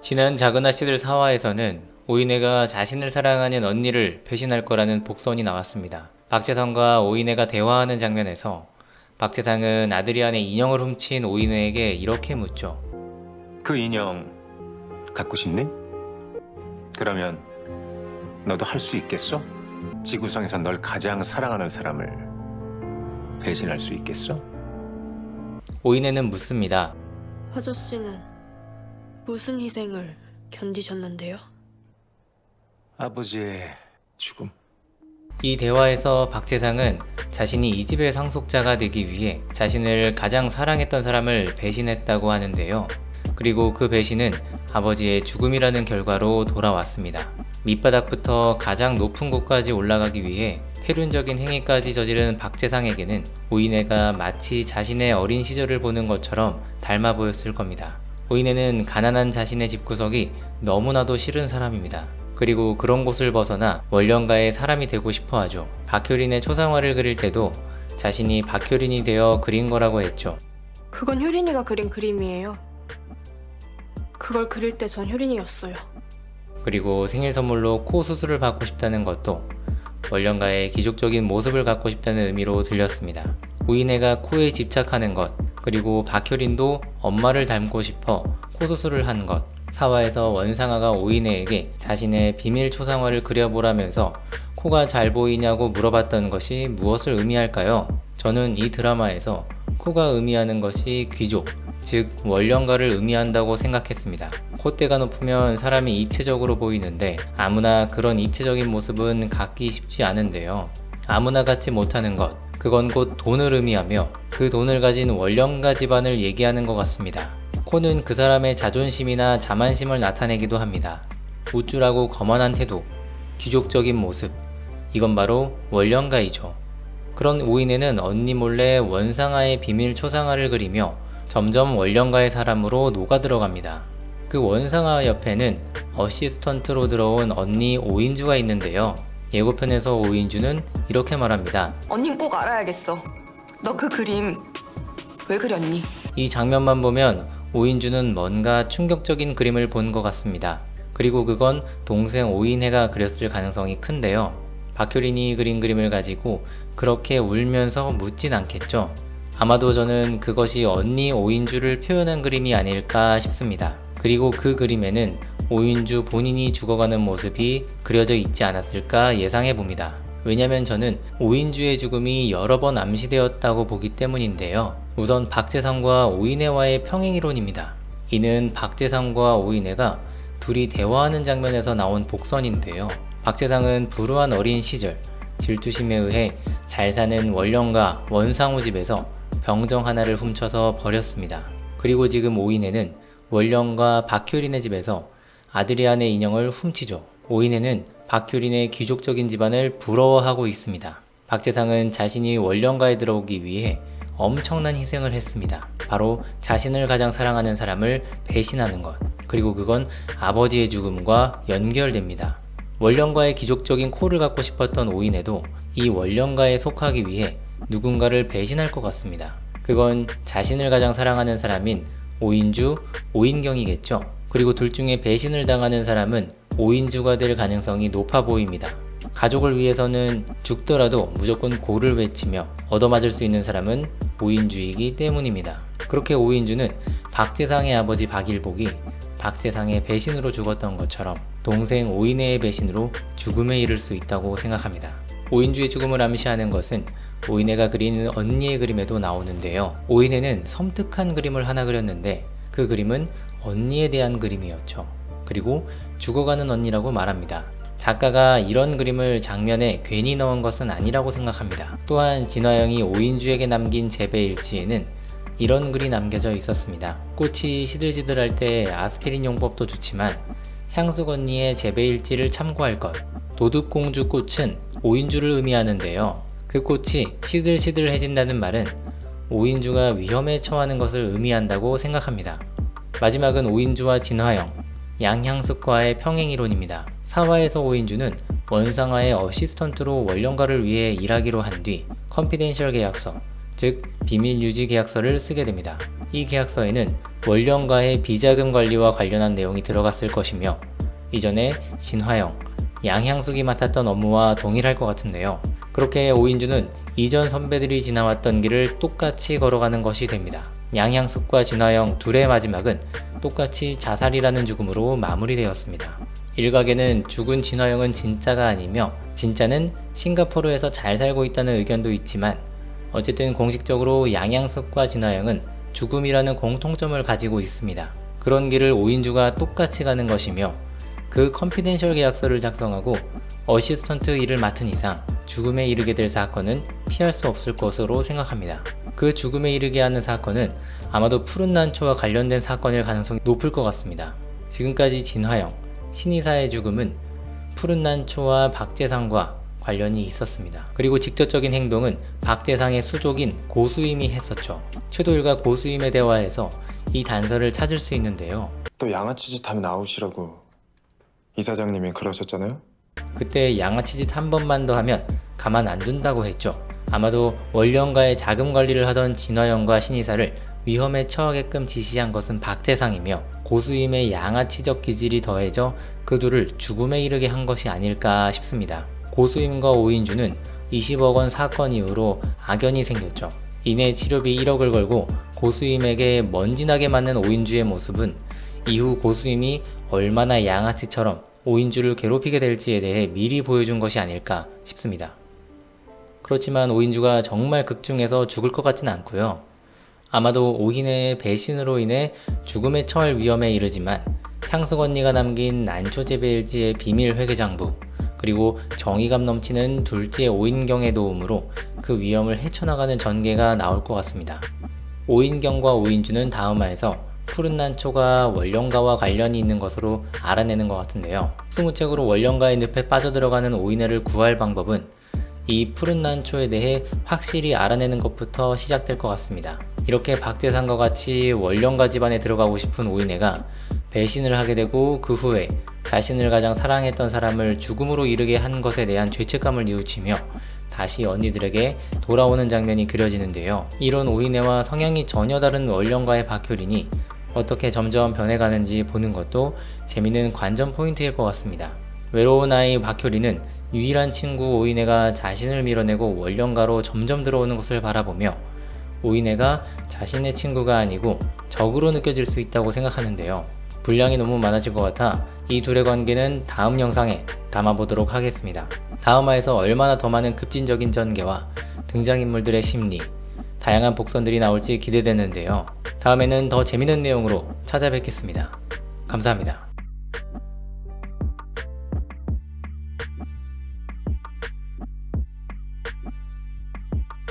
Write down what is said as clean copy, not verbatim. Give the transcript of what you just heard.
지난 작은 아씨들 4화에서는 오이네가 자신을 사랑하는 언니를 배신할 거라는 복선이 나왔습니다. 박재상과 오이네가 대화하는 장면에서 박재상은 아드리안의 인형을 훔친 오이네에게 이렇게 묻죠. 그 인형 갖고 싶니? 그러면 너도 할 수 있겠어? 지구상에서 널 가장 사랑하는 사람을 배신할 수 있겠어? 오이네는 묻습니다. 아저씨는 무슨 희생을 견디셨는데요? 아버지의 죽음. 이 대화에서 박재상은 자신이 이 집의 상속자가 되기 위해 자신을 가장 사랑했던 사람을 배신했다고 하는데요. 그리고 그 배신은 아버지의 죽음이라는 결과로 돌아왔습니다. 밑바닥부터 가장 높은 곳까지 올라가기 위해 패륜적인 행위까지 저지른 박재상에게는 오이네가 마치 자신의 어린 시절을 보는 것처럼 닮아 보였을 겁니다. 오이네는 가난한 자신의 집구석이 너무나도 싫은 사람입니다. 그리고 그런 곳을 벗어나 원령가의 사람이 되고 싶어 하죠. 박효린의 초상화를 그릴 때도 자신이 박효린이 되어 그린 거라고 했죠. 그건 효린이가 그린 그림이에요. 그걸 그릴 때 전 효린이였어요. 그리고 생일 선물로 코 수술을 받고 싶다는 것도 원령가의 기족적인 모습을 갖고 싶다는 의미로 들렸습니다. 오이네가 코에 집착하는 것, 그리고 박효린도 엄마를 닮고 싶어 코 수술을 한 것, 4화에서 원상아가 오이네에게 자신의 비밀 초상화를 그려보라면서 코가 잘 보이냐고 물어봤던 것이 무엇을 의미할까요? 저는 이 드라마에서 코가 의미하는 것이 귀족, 즉 원령가를 의미한다고 생각했습니다. 콧대가 높으면 사람이 입체적으로 보이는데 아무나 그런 입체적인 모습은 갖기 쉽지 않은데요. 아무나 갖지 못하는 것, 그건 곧 돈을 의미하며 그 돈을 가진 원령가 집안을 얘기하는 것 같습니다. 코는 그 사람의 자존심이나 자만심을 나타내기도 합니다. 우쭐하고 거만한 태도, 귀족적인 모습, 이건 바로 원령가이죠. 그런 오이네는 언니 몰래 원상아의 비밀 초상화를 그리며 점점 원령가의 사람으로 녹아들어갑니다. 그 원상아 옆에는 어시스턴트로 들어온 언니 오인주가 있는데요. 예고편에서 오인주는 이렇게 말합니다. 언닌 꼭 알아야겠어. 너 그 그림 왜 그렸니? 이 장면만 보면 오인주는 뭔가 충격적인 그림을 본 것 같습니다. 그리고 그건 동생 오인혜가 그렸을 가능성이 큰데요. 박효린이 그린 그림을 가지고 그렇게 울면서 묻진 않겠죠. 아마도 저는 그것이 언니 오인주를 표현한 그림이 아닐까 싶습니다. 그리고 그 그림에는 오인주 본인이 죽어가는 모습이 그려져 있지 않았을까 예상해 봅니다. 왜냐면 저는 오인주의 죽음이 여러 번 암시되었다고 보기 때문인데요. 우선 박재상과 오이네와의 평행이론입니다. 이는 박재상과 오이네가 둘이 대화하는 장면에서 나온 복선인데요. 박재상은 불우한 어린 시절 질투심에 의해 잘 사는 원령가 원상우 집에서 병정 하나를 훔쳐서 버렸습니다. 그리고 지금 오이네는 원령가 박효린의 집에서 아드리안의 인형을 훔치죠. 오이네는 박효린의 귀족적인 집안을 부러워하고 있습니다. 박재상은 자신이 원령가에 들어오기 위해 엄청난 희생을 했습니다. 바로 자신을 가장 사랑하는 사람을 배신하는 것. 그리고 그건 아버지의 죽음과 연결됩니다. 원령가의 귀족적인 코를 갖고 싶었던 오이네도 이 원령가에 속하기 위해 누군가를 배신할 것 같습니다. 그건 자신을 가장 사랑하는 사람인 오인주, 오인경이겠죠. 그리고 둘 중에 배신을 당하는 사람은 오인주가 될 가능성이 높아 보입니다. 가족을 위해서는 죽더라도 무조건 고를 외치며 얻어맞을 수 있는 사람은 오인주이기 때문입니다. 그렇게 오인주는 박재상의 아버지 박일복이 박재상의 배신으로 죽었던 것처럼 동생 오이네의 배신으로 죽음에 이를 수 있다고 생각합니다. 오인주의 죽음을 암시하는 것은 오이네가 그린 언니의 그림에도 나오는데요. 오이네는 섬뜩한 그림을 하나 그렸는데 그 그림은 언니에 대한 그림이었죠. 그리고 죽어가는 언니라고 말합니다. 작가가 이런 그림을 장면에 괜히 넣은 것은 아니라고 생각합니다. 또한 진화영이 오인주에게 남긴 재배일지에는 이런 글이 남겨져 있었습니다. 꽃이 시들시들할 때 아스피린 용법도 좋지만 향숙 언니의 재배일지를 참고할 것. 도둑공주 꽃은 오인주를 의미하는데요. 그 꽃이 시들시들해진다는 말은 오인주가 위험에 처하는 것을 의미한다고 생각합니다. 마지막은 오인주와 진화영, 양향숙과의 평행이론입니다. 4화에서 오인주는 원상아의 어시스턴트로 원령가를 위해 일하기로 한 뒤 컨피덴셜 계약서, 즉 비밀 유지 계약서를 쓰게 됩니다. 이 계약서에는 원령가의 비자금 관리와 관련한 내용이 들어갔을 것이며 이전에 진화영, 양향숙이 맡았던 업무와 동일할 것 같은데요. 그렇게 오인주는 이전 선배들이 지나왔던 길을 똑같이 걸어가는 것이 됩니다. 양향숙과 진화영 둘의 마지막은 똑같이 자살이라는 죽음으로 마무리되었습니다. 일각에는 죽은 진화영은 진짜가 아니며 진짜는 싱가포르에서 잘 살고 있다는 의견도 있지만 어쨌든 공식적으로 양향숙과 진화영은 죽음이라는 공통점을 가지고 있습니다. 그런 길을 오인주가 똑같이 가는 것이며 그 컨피덴셜 계약서를 작성하고 어시스턴트 일을 맡은 이상 죽음에 이르게 될 사건은 피할 수 없을 것으로 생각합니다. 그 죽음에 이르게 하는 사건은 아마도 푸른 난초와 관련된 사건일 가능성이 높을 것 같습니다. 지금까지 진화영, 신이사의 죽음은 푸른 난초와 박재상과 관련이 있었습니다. 그리고 직접적인 행동은 박재상의 수족인 고수임이 했었죠. 최도일과 고수임의 대화에서 이 단서를 찾을 수 있는데요. 또 양아치 짓 하면 아웃이라고 이사장님이 그러셨잖아요? 그때 양아치 짓 한 번만 더 하면 가만 안 둔다고 했죠. 아마도 원령가의 자금 관리를 하던 진화영과 신이사를 위험에 처하게끔 지시한 것은 박재상이며 고수임의 양아치적 기질이 더해져 그 둘을 죽음에 이르게 한 것이 아닐까 싶습니다. 고수임과 오인주는 20억 원 사건 이후로 악연이 생겼죠. 이내 치료비 1억을 걸고 고수임에게 먼지나게 맞는 오인주의 모습은 이후 고수임이 얼마나 양아치처럼 오인주를 괴롭히게 될지에 대해 미리 보여준 것이 아닐까 싶습니다. 그렇지만 오인주가 정말 극중에서 죽을 것 같진 않고요. 아마도 오인혜의 배신으로 인해 죽음에 처할 위험에 이르지만 향숙 언니가 남긴 난초재배일지의 비밀 회계장부 그리고 정의감 넘치는 둘째 오인경의 도움으로 그 위험을 헤쳐나가는 전개가 나올 것 같습니다. 오인경과 오인주는 다음화에서 푸른 난초가 원령가와 관련이 있는 것으로 알아내는 것 같은데요. 스무책으로 원령가의 늪에 빠져들어가는 오인혜를 구할 방법은 이 푸른 난초에 대해 확실히 알아내는 것부터 시작될 것 같습니다. 이렇게 박재상과 같이 원령가 집안에 들어가고 싶은 오인혜가 배신을 하게 되고 그 후에 자신을 가장 사랑했던 사람을 죽음으로 이르게 한 것에 대한 죄책감을 뉘우치며 다시 언니들에게 돌아오는 장면이 그려지는데요. 이런 오인혜와 성향이 전혀 다른 원령가의 박효린이 어떻게 점점 변해가는지 보는 것도 재밌는 관전 포인트일 것 같습니다. 외로운 아이 박효린은 유일한 친구 오인혜가 자신을 밀어내고 원령가로 점점 들어오는 것을 바라보며 오인혜가 자신의 친구가 아니고 적으로 느껴질 수 있다고 생각하는데요. 분량이 너무 많아질 것 같아 이 둘의 관계는 다음 영상에 담아보도록 하겠습니다. 다음화에서 얼마나 더 많은 급진적인 전개와 등장인물들의 심리, 다양한 복선들이 나올지 기대되는데요. 다음에는 더 재밌는 내용으로 찾아뵙겠습니다. 감사합니다.